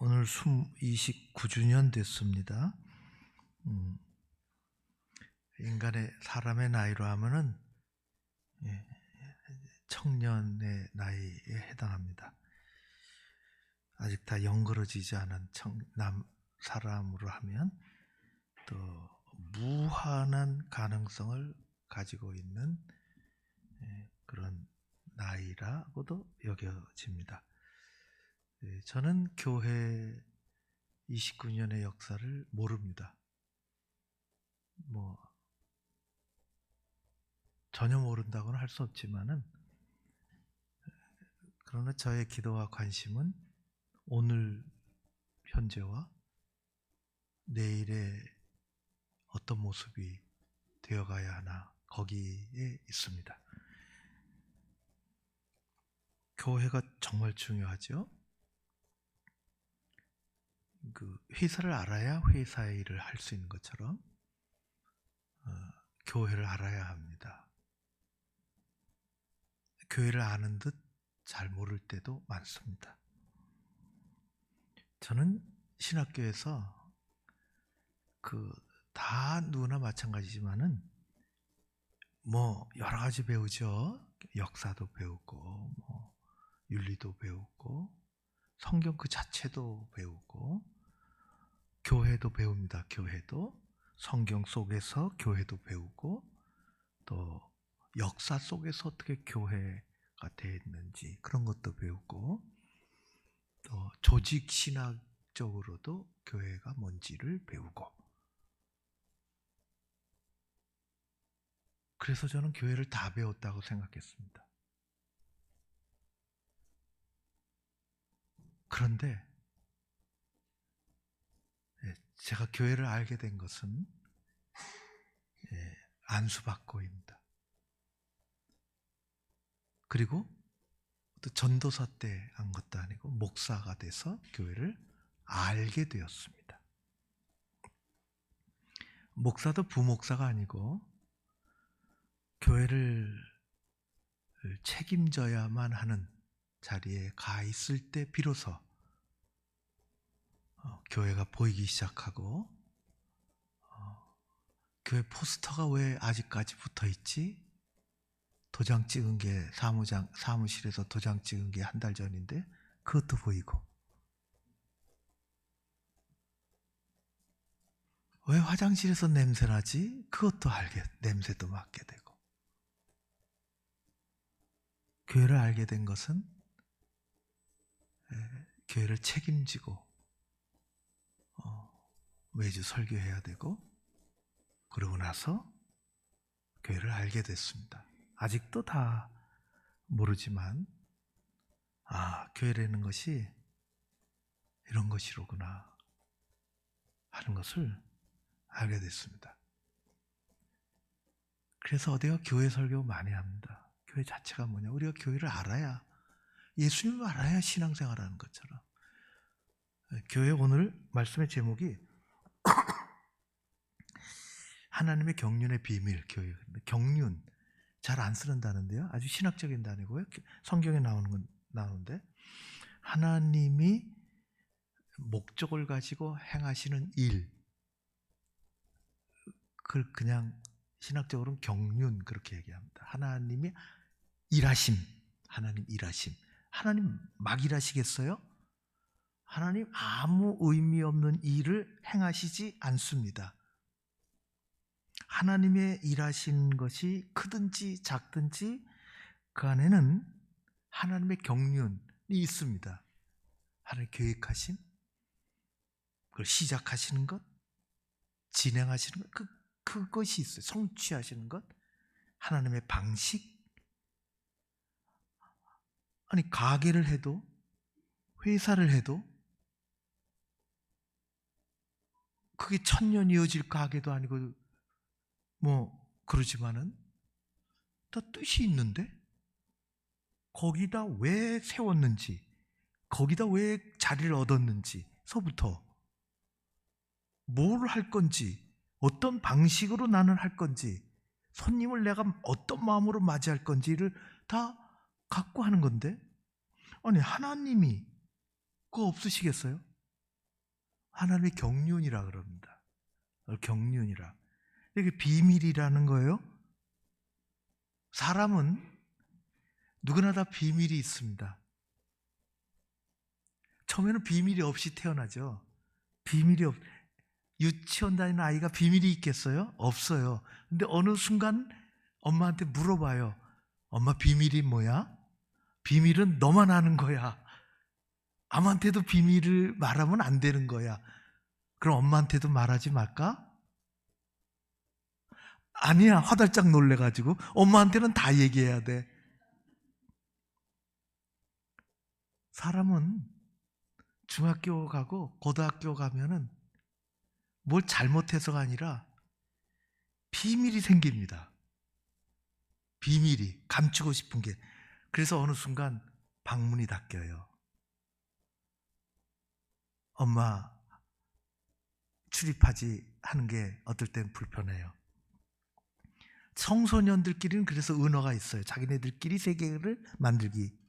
오늘 29주년 됐습니다. 사람의 나이로 하면은 청년의 나이에 해당합니다. 아직 다 영그러지지 않은 사람으로 하면 또 무한한 가능성을 가지고 있는 그런 나이라고도 여겨집니다. 저는 교회 29년의 역사를 모릅니다. 전혀 모른다고는 할 수 없지만은, 그러나 저의 기도와 관심은 오늘 현재와 내일의 어떤 모습이 되어가야 하나, 거기에 있습니다. 교회가 정말 중요하죠. 회사를 알아야 회사의 일을 할 수 있는 것처럼 교회를 알아야 합니다. 교회를 아는 듯 잘 모를 때도 많습니다. 저는 신학교에서 다 누구나 마찬가지지만은 여러 가지 배우죠. 역사도 배우고 윤리도 배우고 성경 그 자체도 배우고 교회도 배웁니다. 교회도 성경 속에서 교회도 배우고 또 역사 속에서 어떻게 교회가 되어 있는지 그런 것도 배우고 또 조직 신학적으로도 교회가 뭔지를 배우고, 그래서 저는 교회를 다 배웠다고 생각했습니다. 그런데 제가 교회를 알게 된 것은 안수받고입니다. 그리고 또 전도사 때 한 것도 아니고 목사가 돼서 교회를 알게 되었습니다. 목사도 부목사가 아니고 교회를 책임져야만 하는 자리에 가 있을 때 비로소 교회가 보이기 시작하고, 교회 포스터가 왜 아직까지 붙어 있지? 도장 찍은 게 사무실에서 도장 찍은 게 한 달 전인데 그것도 보이고, 왜 화장실에서 냄새나지? 그것도 냄새도 맡게 되고, 교회를 알게 된 것은 교회를 책임지고 매주 설교해야 되고, 그러고 나서 교회를 알게 됐습니다. 아직도 다 모르지만 교회라는 것이 이런 것이로구나 하는 것을 알게 됐습니다. 그래서 어디가 교회 설교 많이 합니다. 교회 자체가 뭐냐? 우리가 교회를 알아야, 예수님을 알아야 신앙생활하는 것처럼. 교회 오늘 말씀의 제목이 하나님의 경륜의 비밀. 교회 경륜 잘 안 쓰는다는데요. 아주 신학적인 단어고요. 성경에 나오는데 하나님이 목적을 가지고 행하시는 일, 그걸 그냥 신학적으로는 경륜 그렇게 얘기합니다. 하나님이 일하심, 하나님 일하심. 하나님 막 일하시겠어요? 하나님 아무 의미 없는 일을 행하시지 않습니다. 하나님의 일하신 것이 크든지 작든지 그 안에는 하나님의 경륜이 있습니다. 하나님 계획하신, 그걸 시작하시는 것, 진행하시는 것, 그것이 있어요. 성취하시는 것, 하나님의 방식. 아니, 가게를 해도, 회사를 해도 그게 천년 이어질 가게도 아니고 그러지만은 다 뜻이 있는데, 거기다 왜 세웠는지, 거기다 왜 자리를 얻었는지서부터 뭘 할 건지, 어떤 방식으로 나는 할 건지, 손님을 내가 어떤 마음으로 맞이할 건지를 다 갖고 하는 건데, 아니 하나님이 그거 없으시겠어요? 하나님의 경륜이라 그럽니다. 경륜이라. 이게 비밀이라는 거예요. 사람은 누구나 다 비밀이 있습니다. 처음에는 비밀이 없이 태어나죠. 유치원 다니는 아이가 비밀이 있겠어요? 없어요. 근데 어느 순간 엄마한테 물어봐요. 엄마, 비밀이 뭐야? 비밀은 너만 아는 거야. 아무한테도 비밀을 말하면 안 되는 거야. 그럼 엄마한테도 말하지 말까? 아니야. 화들짝 놀래가지고 엄마한테는 다 얘기해야 돼. 사람은 중학교 가고 고등학교 가면은 뭘 잘못해서가 아니라 비밀이 생깁니다. 비밀이, 감추고 싶은 게. 그래서 어느 순간 방문이 닫혀요. 엄마 출입하지 하는 게 어떨 땐 불편해요. 청소년들끼리는 그래서 은어가 있어요. 자기네들끼리 세계를 만들기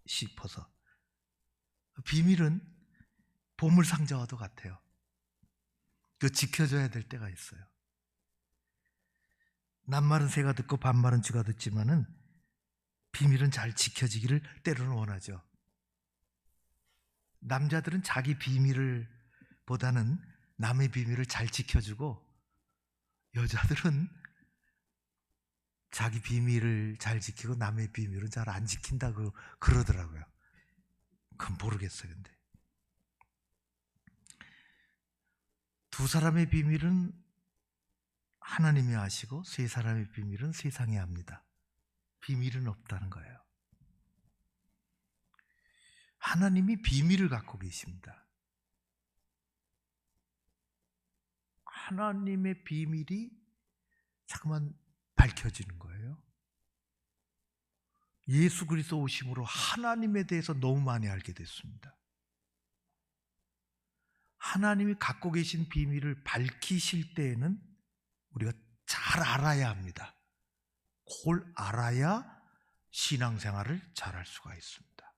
싶어서. 비밀은 보물상자와도 같아요. 그 지켜줘야 될 때가 있어요. 낱말은 새가 듣고 반말은 쥐가 듣지만은 비밀은 잘 지켜지기를 때로는 원하죠. 남자들은 자기 비밀을 보다는 남의 비밀을 잘 지켜주고, 여자들은 자기 비밀을 잘 지키고 남의 비밀은 잘 안 지킨다고 그러더라고요. 그건 모르겠어요. 근데 두 사람의 비밀은 하나님이 아시고 세 사람의 비밀은 세상이 압니다. 비밀은 없다는 거예요. 하나님이 비밀을 갖고 계십니다. 하나님의 비밀이 자꾸만 밝혀지는 거예요. 예수 그리스도 오심으로 하나님에 대해서 너무 많이 알게 됐습니다. 하나님이 갖고 계신 비밀을 밝히실 때에는 우리가 잘 알아야 합니다. 그걸 알아야 신앙생활을 잘할 수가 있습니다.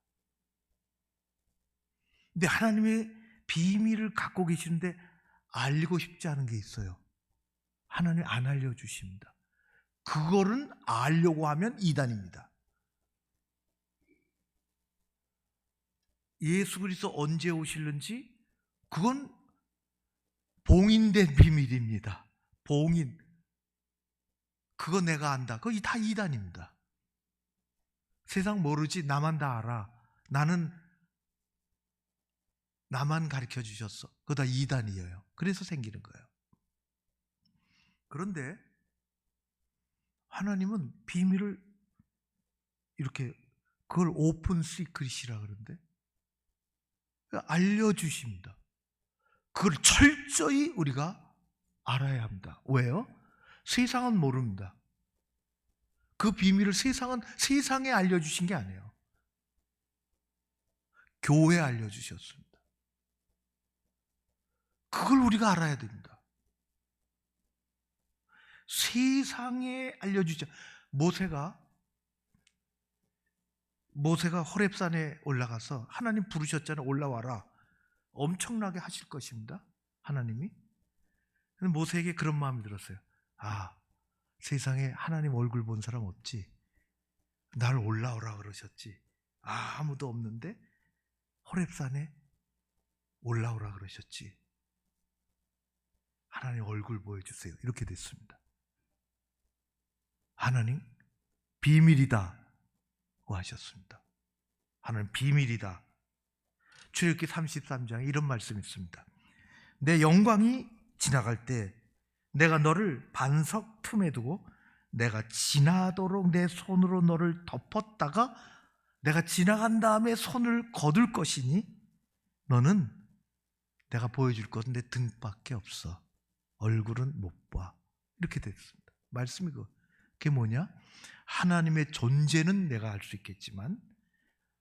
근데 하나님의 비밀을 갖고 계시는데 알고 싶지 않은 게 있어요. 하나님이 안 알려주십니다. 그거는 알려고 하면 이단입니다. 예수 그리스도 언제 오실는지 그건 봉인된 비밀입니다. 봉인. 그거 내가 안다. 그거 다 이단입니다. 세상 모르지. 나만 다 알아. 나만 가르쳐 주셨어. 그거 다 이단이에요. 그래서 생기는 거예요. 그런데 하나님은 비밀을 이렇게, 그걸 오픈 시크릿이라 그러는데 알려주십니다. 그걸 철저히 우리가 알아야 합니다. 왜요? 세상은 모릅니다. 그 비밀을 세상에 알려주신 게 아니에요. 교회에 알려주셨습니다. 그걸 우리가 알아야 됩니다. 세상에 알려주죠. 모세가 호렙산에 올라가서 하나님 부르셨잖아요. 올라와라. 엄청나게 하실 것입니다. 하나님이. 모세에게 그런 마음이 들었어요. 아, 세상에 하나님 얼굴 본 사람 없지. 날 올라오라 그러셨지. 아무도 없는데 호렙산에 올라오라 그러셨지. 하나님 얼굴 보여주세요. 이렇게 됐습니다. 하나님 비밀이다 고 하셨습니다. 하나님 비밀이다. 출애굽기 33장에 이런 말씀이 있습니다. 내 영광이 지나갈 때 내가 너를 반석 틈에 두고 내가 지나도록 내 손으로 너를 덮었다가 내가 지나간 다음에 손을 거둘 것이니 너는 내가 보여줄 것은 내 등밖에 없어. 얼굴은 못 봐. 이렇게 됐습니다. 말씀이 그게 뭐냐? 하나님의 존재는 내가 알 수 있겠지만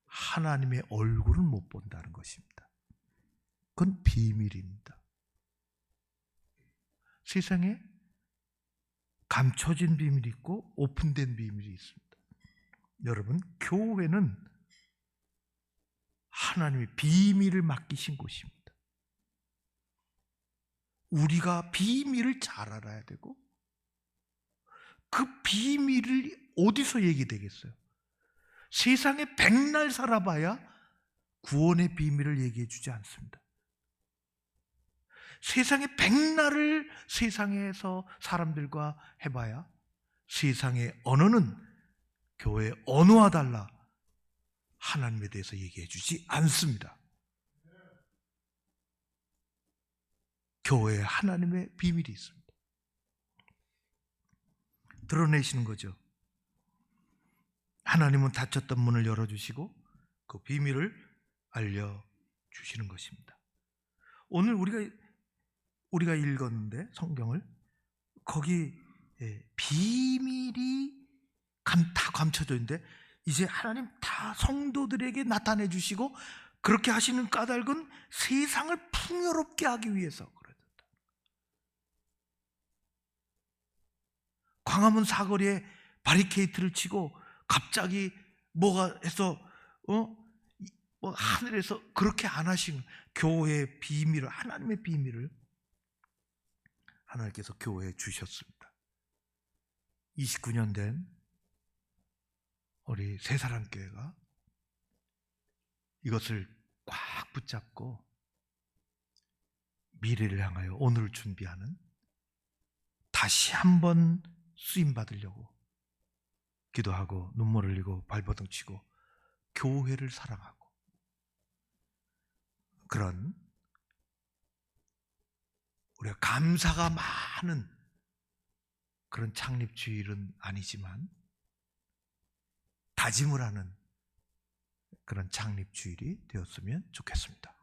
하나님의 얼굴은 못 본다는 것입니다. 그건 비밀입니다. 세상에 감춰진 비밀이 있고 오픈된 비밀이 있습니다. 여러분, 교회는 하나님의 비밀을 맡기신 곳입니다. 우리가 비밀을 잘 알아야 되고, 그 비밀을 어디서 얘기되겠어요? 세상에 백날 살아봐야 구원의 비밀을 얘기해 주지 않습니다. 세상에 백날을 세상에서 사람들과 해봐야 세상의 언어는 교회의 언어와 달라 하나님에 대해서 얘기해 주지 않습니다. 교회에 하나님의 비밀이 있습니다. 드러내시는 거죠. 하나님은 닫혔던 문을 열어주시고 그 비밀을 알려주시는 것입니다. 오늘 우리가 읽었는데 성경을, 거기 비밀이 다 감춰져 있는데 이제 하나님 다 성도들에게 나타내 주시고, 그렇게 하시는 까닭은 세상을 풍요롭게 하기 위해서 그러셨다. 광화문 사거리에 바리케이트를 치고 갑자기 뭐가 해서 뭐 하늘에서 그렇게 안 하신 교회의 비밀을, 하나님의 비밀을 하나님께서 교회에 주셨습니다. 29년 된 우리 새사랑교회가 이것을 꽉 붙잡고 미래를 향하여 오늘을 준비하는, 다시 한번 쓰임 받으려고 기도하고 눈물 흘리고 발버둥 치고 교회를 사랑하고, 그런 우리가 감사가 많은 그런 창립주일은 아니지만 다짐을 하는 그런 창립주일이 되었으면 좋겠습니다.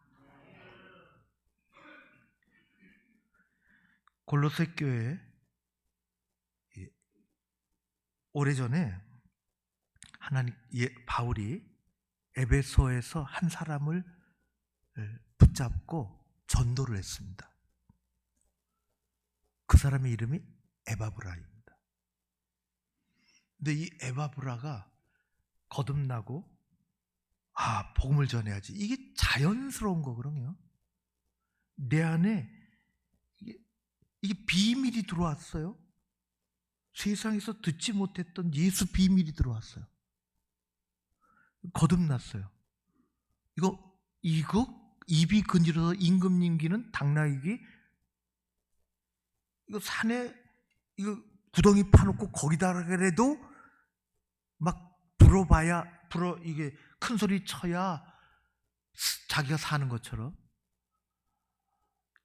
골로새 교회에 오래전에 바울이 에베소에서 한 사람을 붙잡고 전도를 했습니다. 그 사람의 이름이 에바브라입니다. 근데 이 에바브라가 거듭나고 복음을 전해야지, 이게 자연스러운 거거든요. 내 안에 이게 비밀이 들어왔어요. 세상에서 듣지 못했던 예수 비밀이 들어왔어요. 거듭났어요. 이거 입이 근질어서 임금님기는 당나귀기, 이거 산에 이거 구덩이 파놓고 거기다 그래도 막 이게 큰 소리 쳐야 자기가 사는 것처럼,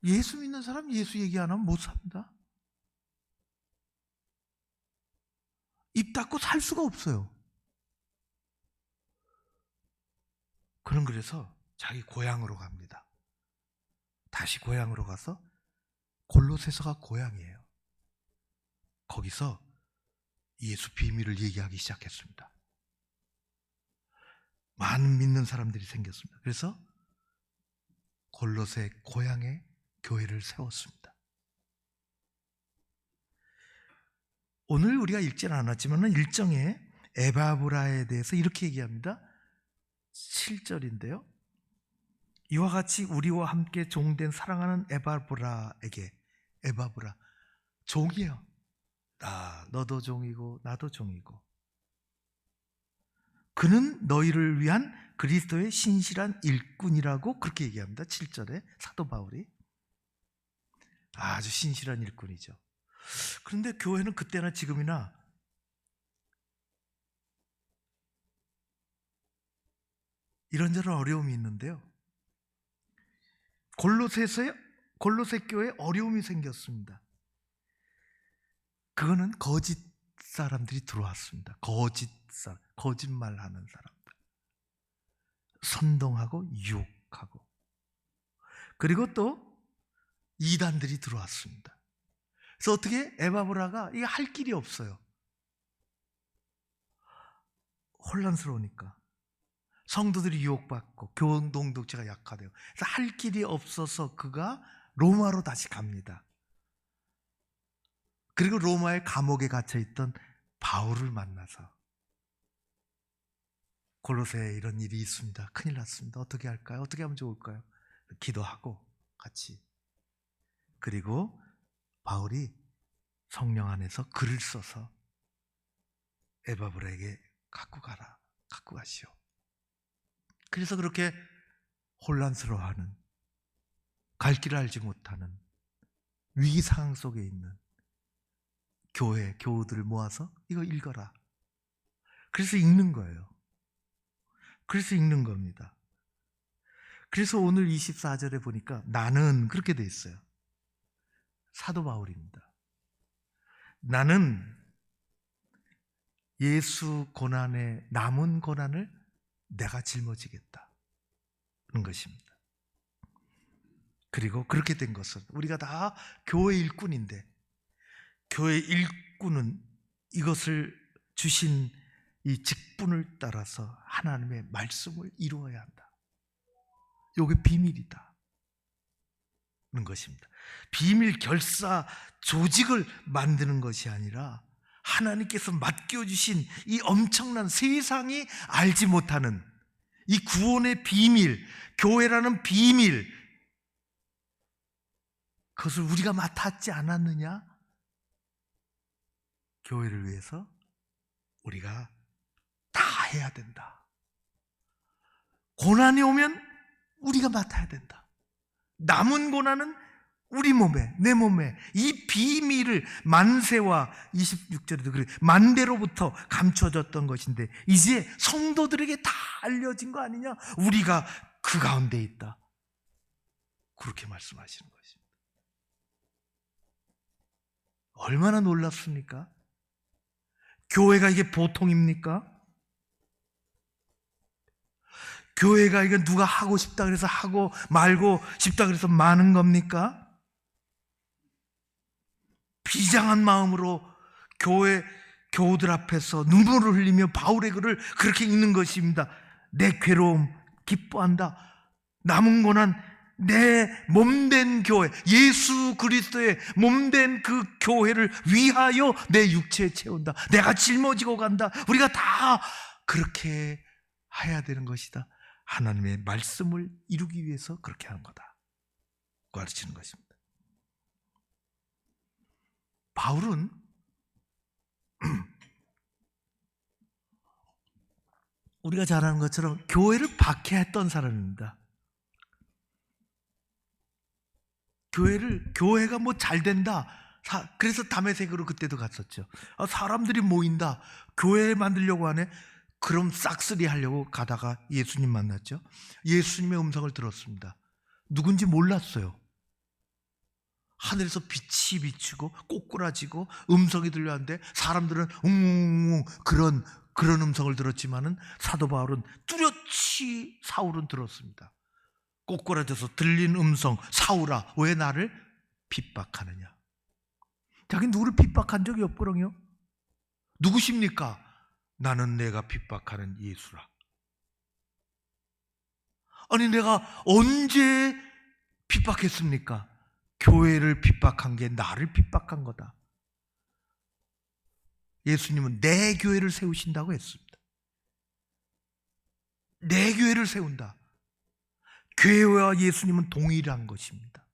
예수 믿는 사람 예수 얘기 안 하면 못 삽니다. 입 닫고 살 수가 없어요. 그래서 자기 고향으로 갑니다. 다시 고향으로 가서, 골로새서가 고향이에요. 거기서 예수 비밀을 얘기하기 시작했습니다. 많은 믿는 사람들이 생겼습니다. 그래서 골로새 고향에 교회를 세웠습니다. 오늘 우리가 읽지는 않았지만 일정에 에바브라에 대해서 이렇게 얘기합니다. 7절인데요. 이와 같이 우리와 함께 종된 사랑하는 에바브라에게, 에바브라 종이에요. 너도 종이고 나도 종이고, 그는 너희를 위한 그리스도의 신실한 일꾼이라고 그렇게 얘기합니다. 7절에 사도 바울이 아주 신실한 일꾼이죠. 그런데 교회는 그때나 지금이나 이런저런 어려움이 있는데요. 골로새 교회에 어려움이 생겼습니다. 그거는 거짓 사람들이 들어왔습니다. 거짓말하는 사람들, 선동하고 유혹하고, 그리고 또 이단들이 들어왔습니다. 그래서 어떻게 에바브라가 이게 할 길이 없어요. 혼란스러우니까 성도들이 유혹받고 교동독체가 약화돼요. 그래서 할 길이 없어서 그가 로마로 다시 갑니다. 그리고 로마의 감옥에 갇혀있던 바울을 만나서, 골로새에 이런 일이 있습니다. 큰일 났습니다. 어떻게 할까요? 어떻게 하면 좋을까요? 기도하고 같이 그리고 바울이 성령 안에서 글을 써서 에바브라에게 갖고 가라, 갖고 가시오. 그래서 그렇게 혼란스러워하는, 갈 길을 알지 못하는 위기 상황 속에 있는 교우들을 모아서 이거 읽어라. 그래서 읽는 거예요. 그래서 읽는 겁니다. 그래서 오늘 24절에 보니까 나는 그렇게 돼 있어요. 사도 바울입니다. 나는 예수 고난의 남은 고난을 내가 짊어지겠다 는 것입니다. 그리고 그렇게 된 것은 우리가 다 교회 일꾼인데, 교회 일꾼은 이것을 주신 이 직분을 따라서 하나님의 말씀을 이루어야 한다. 이게 비밀이다 는 것입니다. 비밀 결사 조직을 만드는 것이 아니라 하나님께서 맡겨주신 이 엄청난 세상이 알지 못하는 이 구원의 비밀, 교회라는 비밀, 그것을 우리가 맡았지 않았느냐? 교회를 위해서 우리가 다 해야 된다. 고난이 오면 우리가 맡아야 된다. 남은 고난은 우리 몸에, 내 몸에 이 비밀을 만세와 26절에도 그래 만대로부터 감춰졌던 것인데 이제 성도들에게 다 알려진 거 아니냐? 우리가 그 가운데 있다. 그렇게 말씀하시는 것입니다. 얼마나 놀랍습니까? 교회가 이게 보통입니까? 교회가 이게 누가 하고 싶다 그래서 하고 말고 싶다 그래서 많은 겁니까? 비장한 마음으로 교우들 앞에서 눈물을 흘리며 바울의 글을 그렇게 읽는 것입니다. 내 괴로움 기뻐한다. 남은 고난 내 몸된 교회, 예수 그리스도의 몸된 그 교회를 위하여 내 육체에 채운다. 내가 짊어지고 간다. 우리가 다 그렇게 해야 되는 것이다. 하나님의 말씀을 이루기 위해서 그렇게 하는 거다. 가르치는 것입니다. 바울은 우리가 잘 아는 것처럼 교회를 박해했던 사람입니다. 교회가 뭐 잘 된다. 그래서 다메섹으로 그때도 갔었죠. 사람들이 모인다. 교회 만들려고 하네. 그럼 싹쓸이 하려고 가다가 예수님 만났죠. 예수님의 음성을 들었습니다. 누군지 몰랐어요. 하늘에서 빛이 비치고 꼬꾸라지고 음성이 들려왔는데 사람들은 웅웅웅 그런 음성을 들었지만은 사도 바울은 뚜렷이 사울은 들었습니다. 꼬꾸라져서 들린 음성, 사울아 왜 나를 핍박하느냐? 자기 누구를 핍박한 적이 없거든요. 누구십니까? 나는 내가 핍박하는 예수라. 아니 내가 언제 핍박했습니까? 교회를 핍박한 게 나를 핍박한 거다. 예수님은 내 교회를 세우신다고 했습니다. 내 교회를 세운다. 교회와 예수님은 동일한 것입니다.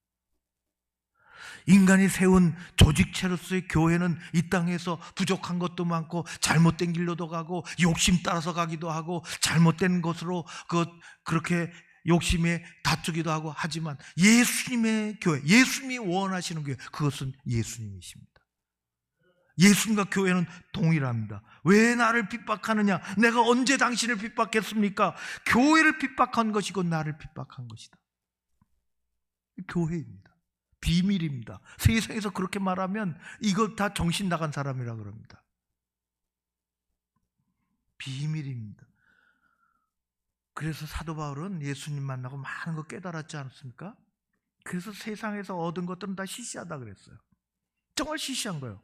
인간이 세운 조직체로서의 교회는 이 땅에서 부족한 것도 많고 잘못된 길로도 가고 욕심 따라서 가기도 하고 잘못된 것으로 그렇게 욕심에 다투기도 하고 하지만 예수님의 교회, 예수님이 원하시는 교회, 그것은 예수님이십니다. 예수님과 교회는 동일합니다. 왜 나를 핍박하느냐? 내가 언제 당신을 핍박했습니까? 교회를 핍박한 것이고 나를 핍박한 것이다. 교회입니다. 비밀입니다. 세상에서 그렇게 말하면 이거 다 정신 나간 사람이라 그럽니다. 비밀입니다. 그래서 사도 바울은 예수님 만나고 많은 거 깨달았지 않습니까? 그래서 세상에서 얻은 것들은 다 시시하다 그랬어요. 정말 시시한 거예요.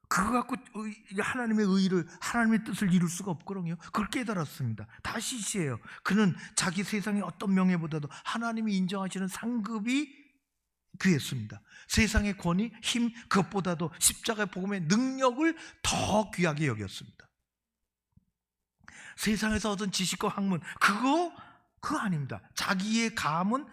그거 갖고 하나님의 의의를, 하나님의 뜻을 이룰 수가 없거든요. 그걸 깨달았습니다. 다 시시해요. 그는 자기 세상의 어떤 명예보다도 하나님이 인정하시는 상급이 귀했습니다. 세상의 권위, 힘, 그것보다도 십자가의 복음의 능력을 더 귀하게 여겼습니다. 세상에서 얻은 지식과 학문, 그거 아닙니다. 자기의 감은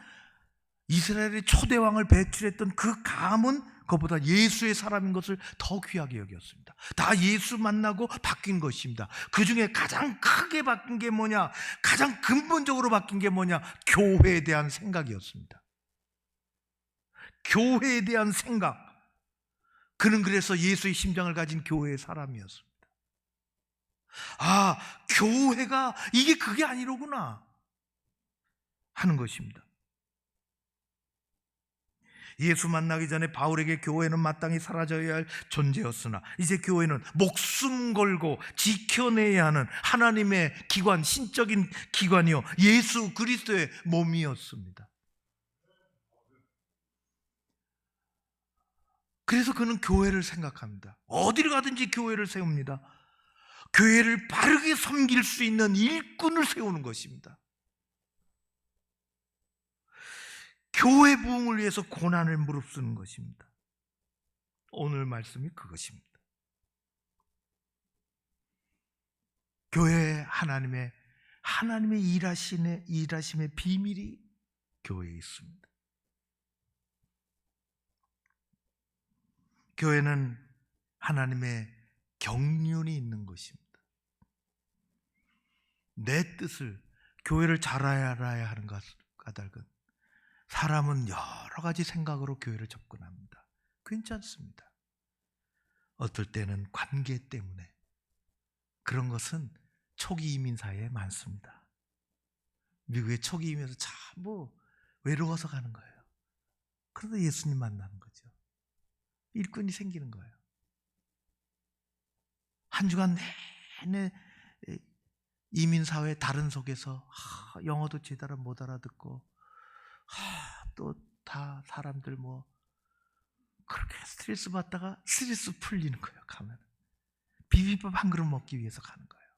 이스라엘의 초대왕을 배출했던 그 감은 그것보다 예수의 사람인 것을 더 귀하게 여겼습니다. 다 예수 만나고 바뀐 것입니다. 그 중에 가장 크게 바뀐 게 뭐냐? 가장 근본적으로 바뀐 게 뭐냐? 교회에 대한 생각이었습니다. 교회에 대한 생각. 그는 그래서 예수의 심장을 가진 교회의 사람이었습니다. 아, 교회가 이게 그게 아니로구나 하는 것입니다. 예수 만나기 전에 바울에게 교회는 마땅히 사라져야 할 존재였으나 이제 교회는 목숨 걸고 지켜내야 하는 하나님의 기관, 신적인 기관이요 예수 그리스도의 몸이었습니다. 그래서 그는 교회를 생각합니다. 어디를 가든지 교회를 세웁니다. 교회를 바르게 섬길 수 있는 일꾼을 세우는 것입니다. 교회 부흥을 위해서 고난을 무릅쓰는 것입니다. 오늘 말씀이 그것입니다. 교회에 하나님의 일하심의 비밀이 교회에 있습니다. 교회는 하나님의 경륜이 있는 것입니다. 내 뜻을, 교회를 잘 알아야 하는 까닭은 사람은 여러 가지 생각으로 교회를 접근합니다. 괜찮습니다. 어떨 때는 관계 때문에, 그런 것은 초기 이민 사회에 많습니다. 미국의 초기 이민에서 참 외로워서 가는 거예요. 그러다 예수님 만나는 거죠. 일꾼이 생기는 거예요. 한 주간 내내 이민 사회 다른 속에서 영어도 제대로 못 알아듣고 또 다 사람들 그렇게 스트레스 받다가 스트레스 풀리는 거예요. 가면 비빔밥 한 그릇 먹기 위해서 가는 거예요.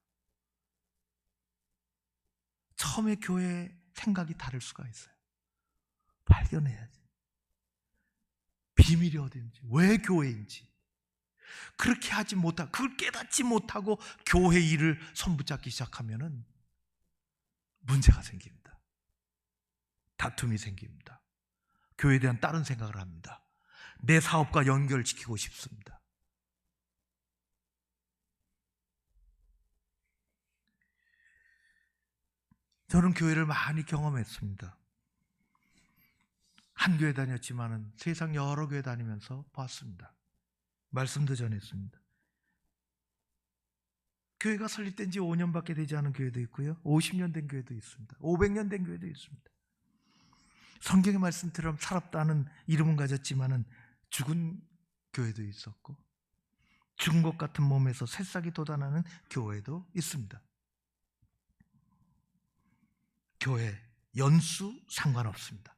처음에 교회 생각이 다를 수가 있어요. 발견해야지. 비밀이 어딘지, 왜 교회인지. 그렇게 하지 못하고, 그걸 깨닫지 못하고 교회 일을 손붙잡기 시작하면은 문제가 생깁니다. 다툼이 생깁니다. 교회에 대한 다른 생각을 합니다. 내 사업과 연결시키고 싶습니다. 저는 교회를 많이 경험했습니다. 한 교회 다녔지만은 세상 여러 교회 다니면서 봤습니다. 말씀도 전했습니다. 교회가 설립된 지 5년밖에 되지 않은 교회도 있고요, 50년 된 교회도 있습니다. 500년 된 교회도 있습니다. 성경의 말씀처럼 살았다는 이름은 가졌지만은 죽은 교회도 있었고, 죽은 것 같은 몸에서 새싹이 돋아나는 교회도 있습니다. 교회 연수 상관없습니다.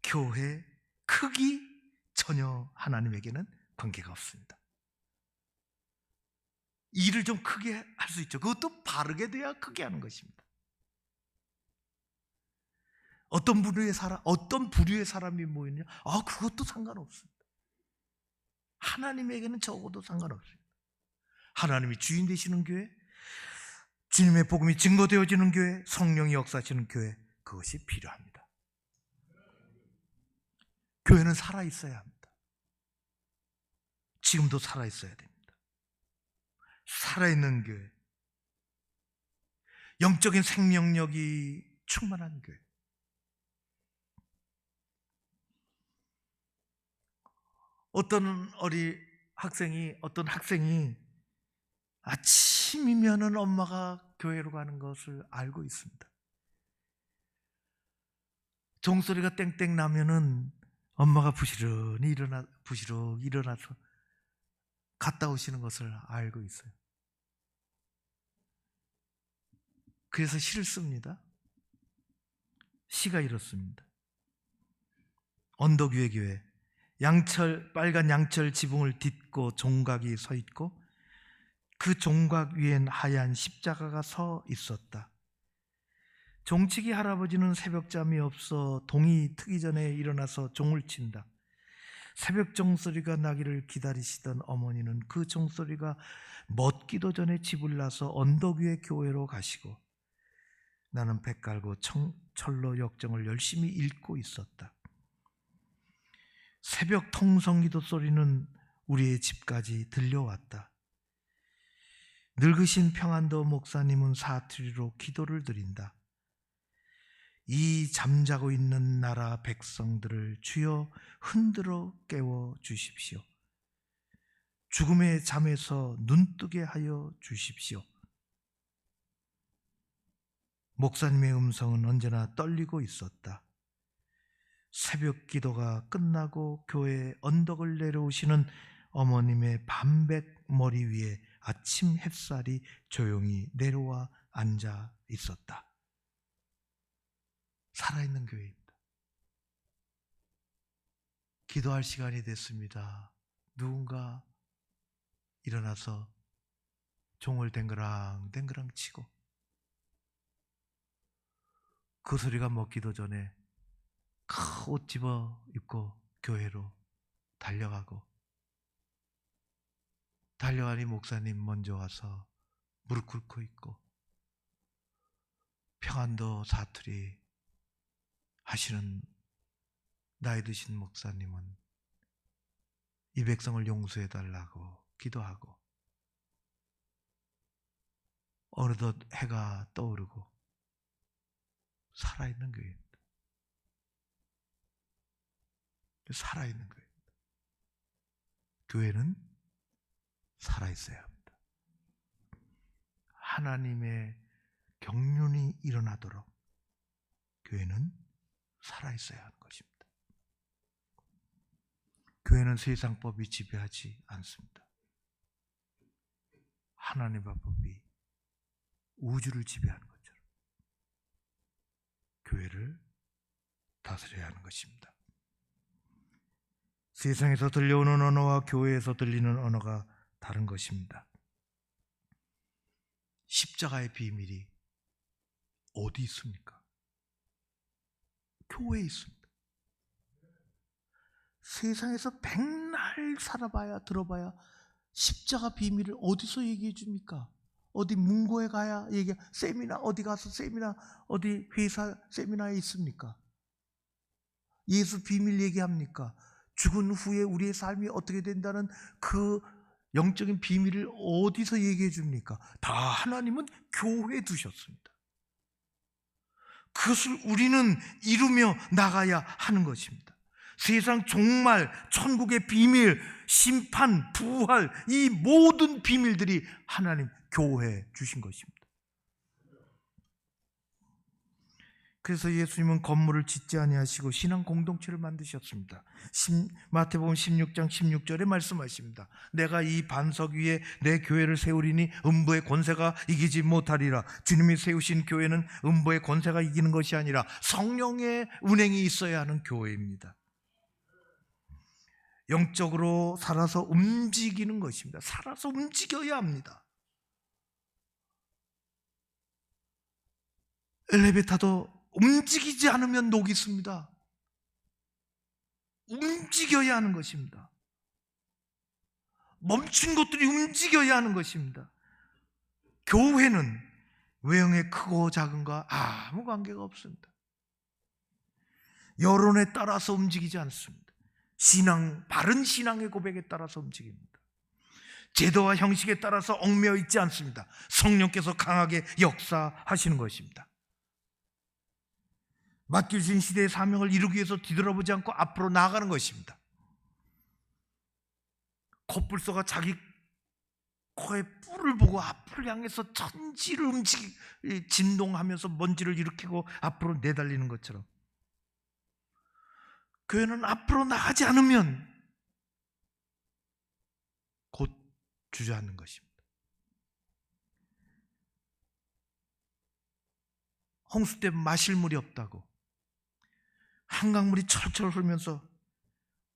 교회 크기 전혀 하나님에게는 관계가 없습니다. 일을 좀 크게 할 수 있죠. 그것도 바르게 돼야 크게 하는 것입니다. 어떤 부류의 사람이 모이느냐? 그것도 상관없습니다. 하나님에게는 적어도 상관없습니다. 하나님이 주인 되시는 교회, 주님의 복음이 증거되어지는 교회, 성령이 역사하시는 교회, 그것이 필요합니다. 교회는 살아있어야 합니다. 지금도 살아있어야 됩니다. 살아있는 교회, 영적인 생명력이 충만한 교회. 어떤 학생이 아침이면은 엄마가 교회로 가는 것을 알고 있습니다. 종소리가 땡땡 나면은 엄마가 부시럭 일어나서 갔다 오시는 것을 알고 있어요. 그래서 시를 씁니다. 시가 이렇습니다. 언덕 위의 교회, 빨간 양철 지붕을 딛고 종각이 서 있고 그 종각 위엔 하얀 십자가가 서 있었다. 종치기 할아버지는 새벽잠이 없어 동이 트기 전에 일어나서 종을 친다. 새벽 종소리가 나기를 기다리시던 어머니는 그 종소리가 멎기도 전에 집을 나서 언덕 위의 교회로 가시고 나는 배 깔고 철로 역정을 열심히 읽고 있었다. 새벽 통성기도 소리는 우리의 집까지 들려왔다. 늙으신 평안도 목사님은 사투리로 기도를 드린다. 이 잠자고 있는 나라 백성들을 주여 흔들어 깨워 주십시오. 죽음의 잠에서 눈뜨게 하여 주십시오. 목사님의 음성은 언제나 떨리고 있었다. 새벽 기도가 끝나고 교회 언덕을 내려오시는 어머님의 반백 머리 위에 아침 햇살이 조용히 내려와 앉아 있었다. 살아있는 교회입니다. 기도할 시간이 됐습니다. 누군가 일어나서 종을 댕그랑 치고 그 소리가 먹기도 전에 옷 집어 입고 교회로 달려가니 목사님 먼저 와서 무릎 꿇고 있고 평안도 사투리 하시는 나이 드신 목사님은 이 백성을 용서해 달라고 기도하고 어느덧 해가 떠오르고 살아있는 교회입니다. 살아있는 교회입니다. 교회는 살아있어야 합니다. 하나님의 경륜이 일어나도록 교회는 살아있어야 하는 것입니다. 교회는 세상 법이 지배하지 않습니다. 하나님의 법이 우주를 지배하는 것처럼 교회를 다스려야 하는 것입니다. 세상에서 들려오는 언어와 교회에서 들리는 언어가 다른 것입니다. 십자가의 비밀이 어디 있습니까? 교회에 있습니다. 세상에서 백날 살아봐야 들어봐야 십자가 비밀을 어디서 얘기해 줍니까? 어디 문고에 가야 세미나 어디 가서 세미나 어디 회사 세미나에 있습니까? 예수 비밀 얘기합니까? 죽은 후에 우리의 삶이 어떻게 된다는 그 영적인 비밀을 어디서 얘기해 줍니까? 다 하나님은 교회에 두셨습니다. 그것을 우리는 이루며 나가야 하는 것입니다. 세상 종말, 천국의 비밀, 심판, 부활, 이 모든 비밀들이 하나님 교회에 주신 것입니다. 그래서 예수님은 건물을 짓지 아니하시고 신앙 공동체를 만드셨습니다. 마태복음 16장 16절에 말씀하십니다. 내가 이 반석 위에 내 교회를 세우리니 음부의 권세가 이기지 못하리라. 주님이 세우신 교회는 음부의 권세가 이기는 것이 아니라 성령의 운행이 있어야 하는 교회입니다. 영적으로 살아서 움직이는 것입니다. 살아서 움직여야 합니다. 엘리베이터도 움직이지 않으면 녹이 있습니다. 움직여야 하는 것입니다. 멈춘 것들이 움직여야 하는 것입니다. 교회는 외형의 크고 작은가 아무 관계가 없습니다. 여론에 따라서 움직이지 않습니다. 바른 신앙의 고백에 따라서 움직입니다. 제도와 형식에 따라서 얽매여 있지 않습니다. 성령께서 강하게 역사하시는 것입니다. 맡겨주신 시대의 사명을 이루기 위해서 뒤돌아보지 않고 앞으로 나아가는 것입니다. 코뿔소가 자기 코의 뿔을 보고 앞을 향해서 천지를 진동하면서 먼지를 일으키고 앞으로 내달리는 것처럼 교회는 앞으로 나가지 않으면 곧 주저앉는 것입니다. 홍수 때 마실 물이 없다고 한강물이 철철 흐르면서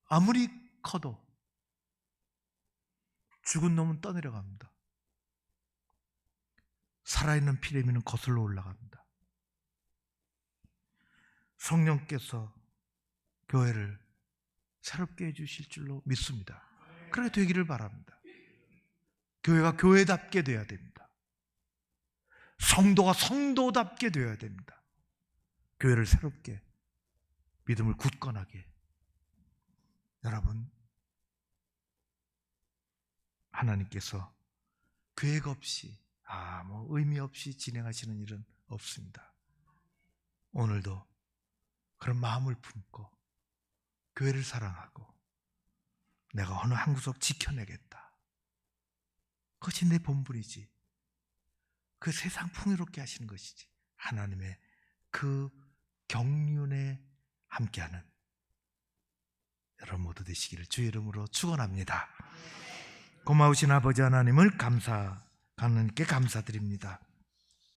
아무리 커도 죽은 놈은 떠내려갑니다. 살아있는 피레미는 거슬러 올라갑니다. 성령께서 교회를 새롭게 해주실 줄로 믿습니다. 그렇게 되기를 바랍니다. 교회가 교회답게 돼야 됩니다. 성도가 성도답게 되어야 됩니다. 교회를 새롭게, 믿음을 굳건하게. 여러분, 하나님께서 계획 없이 의미 없이 진행하시는 일은 없습니다. 오늘도 그런 마음을 품고 교회를 사랑하고 내가 어느 한 구석 지켜내겠다. 그것이 내 본분이지. 그 세상 풍요롭게 하시는 것이지. 하나님의 그 경륜에 함께하는 여러분 모두 되시기를 주의 이름으로 축원합니다. 고마우신 아버지 하나님을 하나님께 감사드립니다.